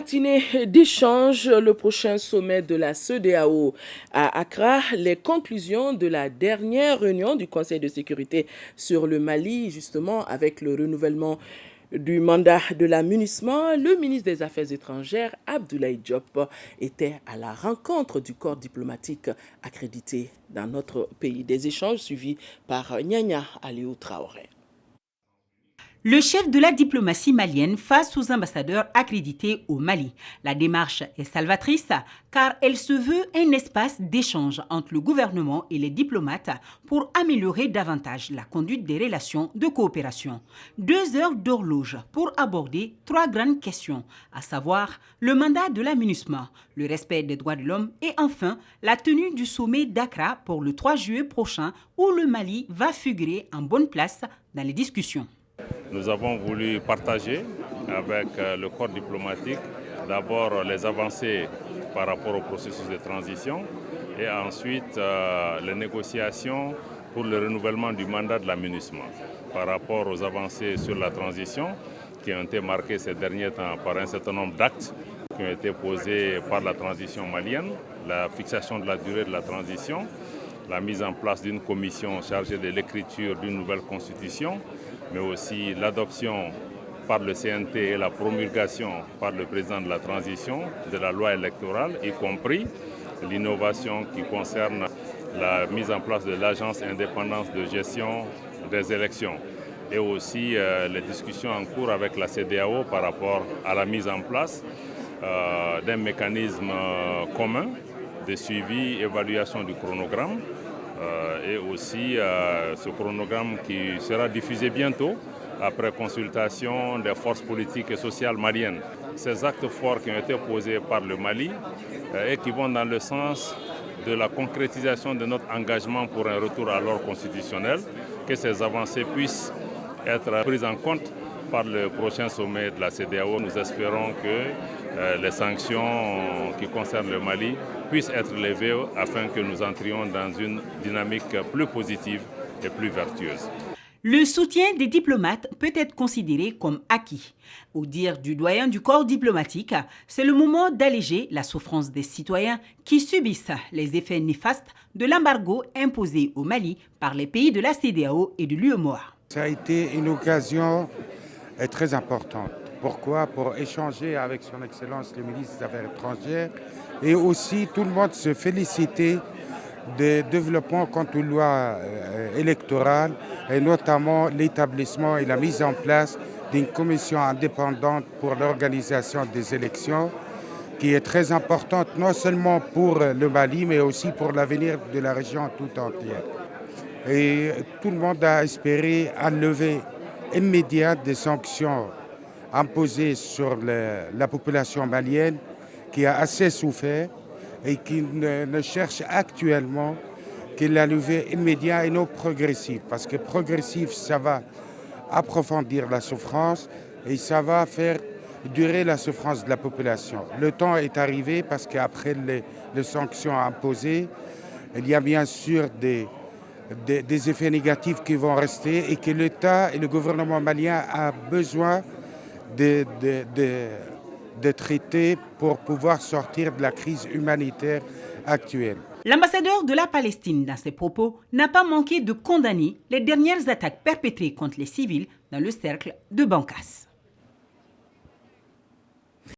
matinée d'échange, le prochain sommet de la CEDEAO à Accra, les conclusions de la dernière réunion du Conseil de sécurité sur le Mali, justement avec le renouvellement du mandat de la MINUSMA, le ministre des Affaires étrangères, Abdoulaye Diop, était à la rencontre du corps diplomatique accrédité dans notre pays. Des échanges suivis par Nyanya Aliou Traoré. Le chef de la diplomatie malienne face aux ambassadeurs accrédités au Mali. La démarche est salvatrice car elle se veut un espace d'échange entre le gouvernement et les diplomates pour améliorer davantage la conduite des relations de coopération. 2 heures d'horloge pour aborder 3 grandes questions, à savoir le mandat de la MINUSMA, le respect des droits de l'homme et enfin la tenue du sommet d'Accra pour le 3 juillet prochain où le Mali va figurer en bonne place dans les discussions. Nous avons voulu partager avec le corps diplomatique d'abord les avancées par rapport au processus de transition et ensuite les négociations pour le renouvellement du mandat de la MINUSMA par rapport aux avancées sur la transition qui ont été marquées ces derniers temps par un certain nombre d'actes qui ont été posés par la transition malienne, la fixation de la durée de la transition, la mise en place d'une commission chargée de l'écriture d'une nouvelle constitution, mais aussi l'adoption par le CNT et la promulgation par le président de la transition de la loi électorale, y compris l'innovation qui concerne la mise en place de l'agence indépendante de gestion des élections et aussi les discussions en cours avec la CEDEAO par rapport à la mise en place d'un mécanisme commun de suivi, évaluation du chronogramme et aussi ce chronogramme qui sera diffusé bientôt après consultation des forces politiques et sociales maliennes. Ces actes forts qui ont été posés par le Mali et qui vont dans le sens de la concrétisation de notre engagement pour un retour à l'ordre constitutionnel, que ces avancées puissent être prises en compte par le prochain sommet de la CEDEAO. Nous espérons que les sanctions qui concernent le Mali puissent être levées afin que nous entrions dans une dynamique plus positive et plus vertueuse. Le soutien des diplomates peut être considéré comme acquis. Au dire du doyen du corps diplomatique, c'est le moment d'alléger la souffrance des citoyens qui subissent les effets néfastes de l'embargo imposé au Mali par les pays de la CEDEAO et de l'UEMOA. Ça a été une occasion très importante. Pourquoi? Pour échanger avec son Excellence le ministre des Affaires étrangères et aussi tout le monde se féliciter des développements quant aux lois électorales et notamment l'établissement et la mise en place d'une commission indépendante pour l'organisation des élections qui est très importante non seulement pour le Mali mais aussi pour l'avenir de la région tout entière. Et tout le monde a espéré un lever immédiat des sanctions imposées sur la population malienne qui a assez souffert et qui ne cherche actuellement que la levée immédiate et non progressive. Parce que progressif, ça va approfondir la souffrance et ça va faire durer la souffrance de la population. Le temps est arrivé parce qu'après les sanctions imposées, il y a bien sûr des effets négatifs qui vont rester et que l'État et le gouvernement malien a besoin de traiter pour pouvoir sortir de la crise humanitaire actuelle. L'ambassadeur de la Palestine, dans ses propos, n'a pas manqué de condamner les dernières attaques perpétrées contre les civils dans le cercle de Bankas.